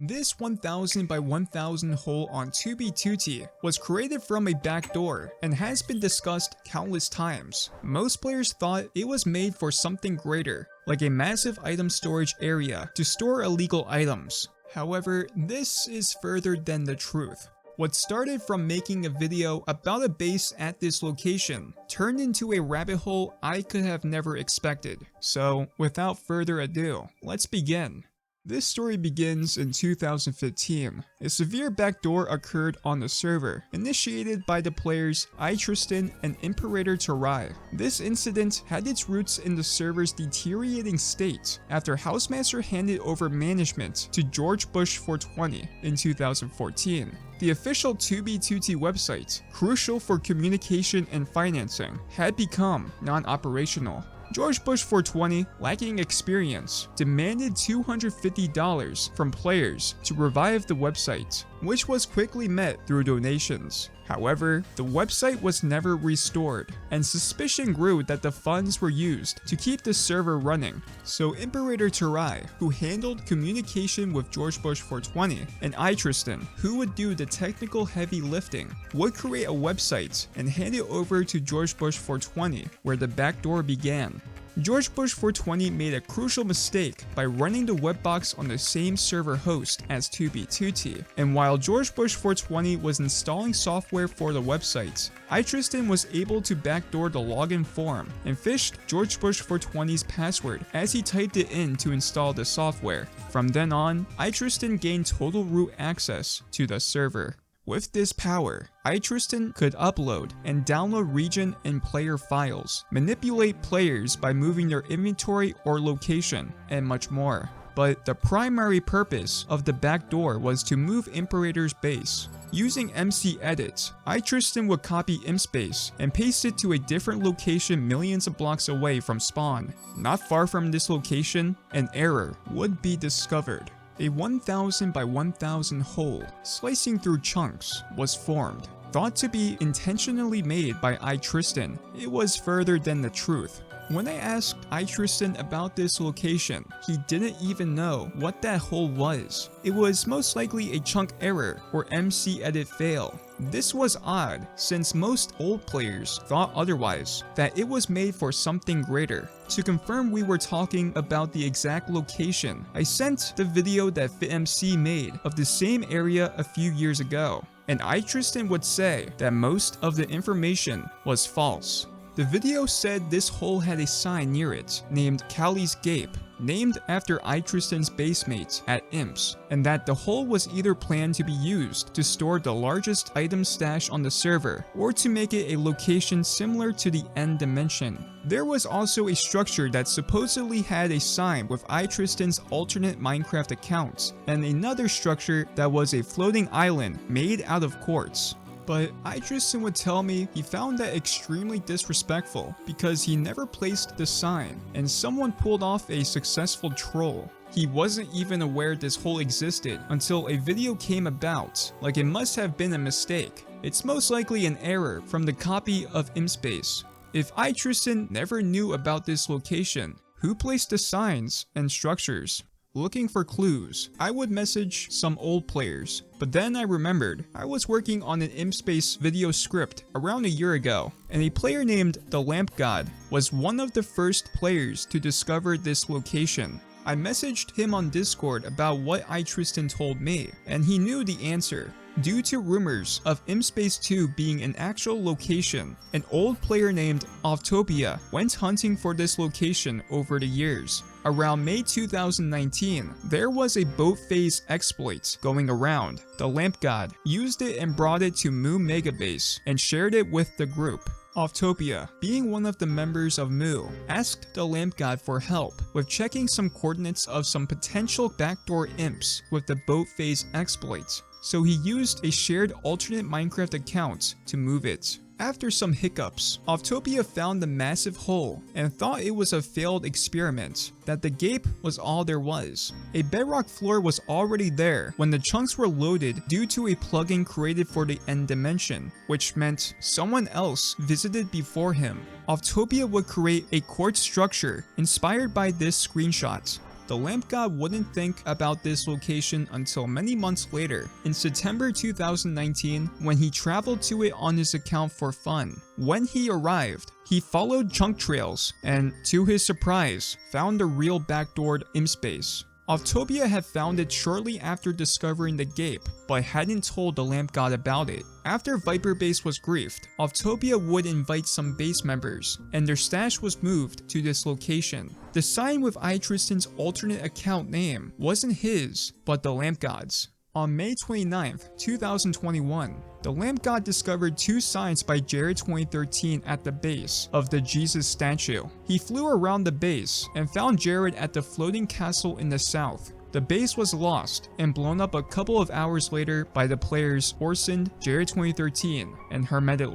This 1000 by 1000 hole on 2B2T was created from a backdoor and has been discussed countless times. Most players thought it was made for something greater, like a massive item storage area to store illegal items. However, this is further than the truth. What started from making a video about a base at this location turned into a rabbit hole I could have never expected. So, without further ado, let's begin. This story begins in 2015. A severe backdoor occurred on the server, initiated by the players iTristan and Imperator Tarai. This incident had its roots in the server's deteriorating state after Housemaster handed over management to George Bush 420 in 2014. The official 2B2T website, crucial for communication and financing, had become non-operational. George Bush 420, lacking experience, demanded $250 from players to revive the website, which was quickly met through donations. However, the website was never restored, and suspicion grew that the funds were used to keep the server running. So Imperator Tarai, who handled communication with George Bush 420, and iTristan, who would do the technical heavy lifting, would create a website and hand it over to George Bush 420, where the backdoor began. George Bush 420 made a crucial mistake by running the webbox on the same server host as 2B2T, and while George Bush 420 was installing software for the website, iTristan was able to backdoor the login form and phished George Bush 420's password as he typed it in to install the software. From then on, iTristan gained total root access to the server. With this power, iTristan could upload and download region and player files, manipulate players by moving their inventory or location, and much more. But the primary purpose of the backdoor was to move Imperator's base. Using MC edits, iTristan would copy ImSpace and paste it to a different location millions of blocks away from spawn. Not far from this location, an error would be discovered. A 1000 by 1000 hole, slicing through chunks, was formed. Thought to be intentionally made by iTristan, it was further than the truth. When I asked iTristan about this location, he didn't even know what that hole was. It was most likely a chunk error or MC edit fail. This was odd, since most old players thought otherwise, that it was made for something greater. To confirm we were talking about the exact location, I sent the video that FitMC made of the same area a few years ago, and iTristan would say that most of the information was false. The video said this hole had a sign near it, named Callie's Gape, named after iTristan's basemate at Imps, and that the hole was either planned to be used to store the largest item stash on the server, or to make it a location similar to the end dimension. There was also a structure that supposedly had a sign with iTristan's alternate Minecraft accounts, and another structure that was a floating island made out of quartz. But iTristan would tell me he found that extremely disrespectful because he never placed the sign, and someone pulled off a successful troll. He wasn't even aware this hole existed until a video came about, like it must have been a mistake. It's most likely an error from the copy of ImSpace. If iTristan never knew about this location, who placed the signs and structures? Looking for clues, I would message some old players, but then I remembered I was working on an ImSpace video script around a year ago, and a player named the Lamp God was one of the first players to discover this location. I messaged him on Discord about what iTristan told me, and he knew the answer. Due to rumors of ImSpace 2 being an actual location, an old player named Octopath went hunting for this location over the years. Around May 2019, there was a boat phase exploit going around. The Lamp God used it and brought it to Mu Megabase and shared it with the group. Octopath, being one of the members of Mu, asked the Lamp God for help with checking some coordinates of some potential backdoor imps with the boat phase exploit. So he used a shared alternate Minecraft account to move it. After some hiccups, Octopath found the massive hole and thought it was a failed experiment, that the gape was all there was. A bedrock floor was already there when the chunks were loaded due to a plugin created for the end dimension, which meant someone else visited before him. Octopath would create a quartz structure inspired by this screenshot. The lamp god wouldn't think about this location until many months later, in September 2019, when he traveled to it on his account for fun. When he arrived, he followed chunk trails and, to his surprise, found a real backdoored imp space. Octopath had found it shortly after discovering the Gape, but hadn't told the lamp god about it. After Viper Base was griefed, Octopath would invite some base members, and their stash was moved to this location. The sign with iTristan's alternate account name wasn't his, but the lamp god's. On May 29th, 2021, the lamp god discovered 2 signs by Jared 2013 at the base of the Jesus statue. He flew around the base and found Jared at the floating castle in the south. The base was lost and blown up a couple of hours later by the players Orson, Jared 2013, and Hermetic.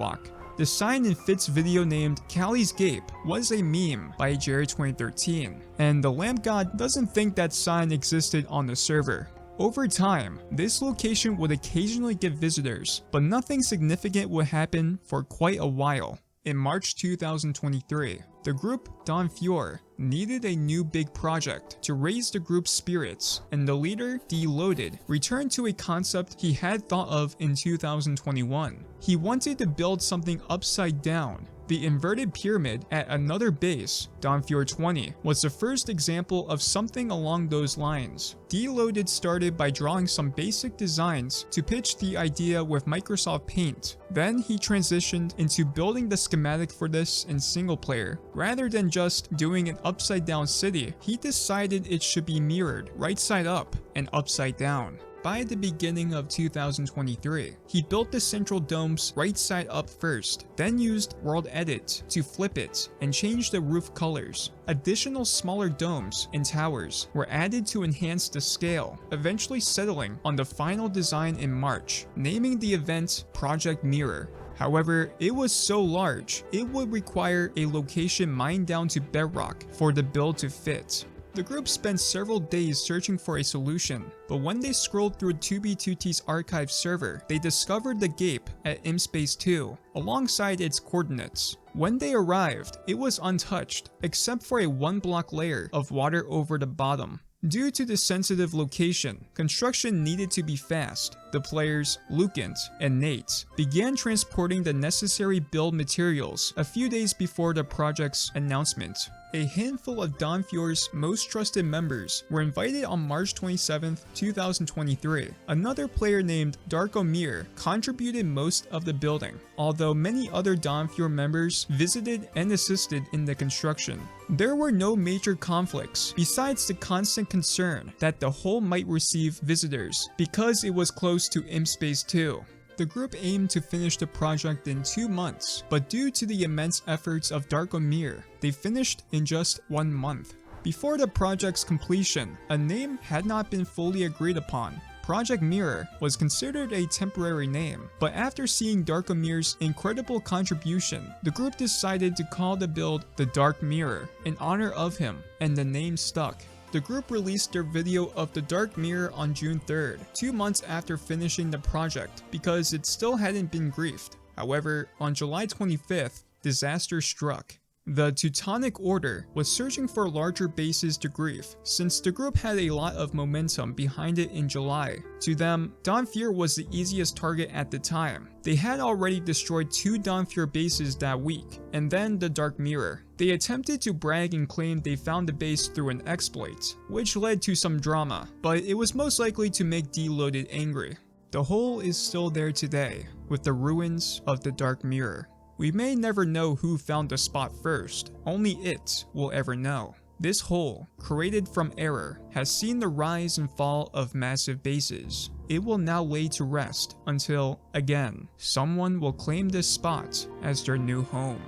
The sign in Fit's video named Callie's Gape was a meme by Jared 2013, and the lamp god doesn't think that sign existed on the server. Over time, this location would occasionally get visitors, but nothing significant would happen for quite a while. In March 2023, the group Don Fior needed a new big project to raise the group's spirits, and the leader, D-Loaded, returned to a concept he had thought of in 2021. He wanted to build something upside down. The inverted pyramid at another base, Don Fior 20, was the first example of something along those lines. D-Loaded started by drawing some basic designs to pitch the idea with Microsoft Paint. Then he transitioned into building the schematic for this in single player. Rather than just doing an upside down city, he decided it should be mirrored right side up and upside down. By the beginning of 2023, he built the central domes right side up first, then used World Edit to flip it and change the roof colors. Additional smaller domes and towers were added to enhance the scale, eventually settling on the final design in March, naming the event Project Mirror. However, it was so large, it would require a location mined down to bedrock for the build to fit. The group spent several days searching for a solution, but when they scrolled through 2B2T's archive server, they discovered the Gape at MSpace 2, alongside its coordinates. When they arrived, it was untouched, except for a 1-block layer of water over the bottom. Due to the sensitive location, construction needed to be fast. The players, Lucant and Nate, began transporting the necessary build materials a few days before the project's announcement. A handful of Don Fior's most trusted members were invited on March 27, 2023. Another player named Darkomir contributed most of the building, although many other Don Fior members visited and assisted in the construction. There were no major conflicts, besides the constant concern that the hole might receive visitors because it was close to MSpace 2. The group aimed to finish the project in 2 months, but due to the immense efforts of Darkomir, they finished in just 1 month. Before the project's completion, a name had not been fully agreed upon. Project Mirror was considered a temporary name, but after seeing Darkomir's incredible contribution, the group decided to call the build the Dark Mirror in honor of him, and the name stuck. The group released their video of the Dark Mirror on June 3rd, 2 months after finishing the project, because it still hadn't been griefed. However, on July 25th, disaster struck. The Teutonic Order was searching for larger bases to grief, since the group had a lot of momentum behind it in July. To them, Don Fior was the easiest target at the time. They had already destroyed 2 Don Fior bases that week, and then the Dark Mirror. They attempted to brag and claim they found the base through an exploit, which led to some drama, but it was most likely to make D-Loaded angry. The hole is still there today, with the ruins of the Dark Mirror. We may never know who found the spot first, only it will ever know. This hole, created from error, has seen the rise and fall of massive bases. It will now lay to rest until, again, someone will claim this spot as their new home.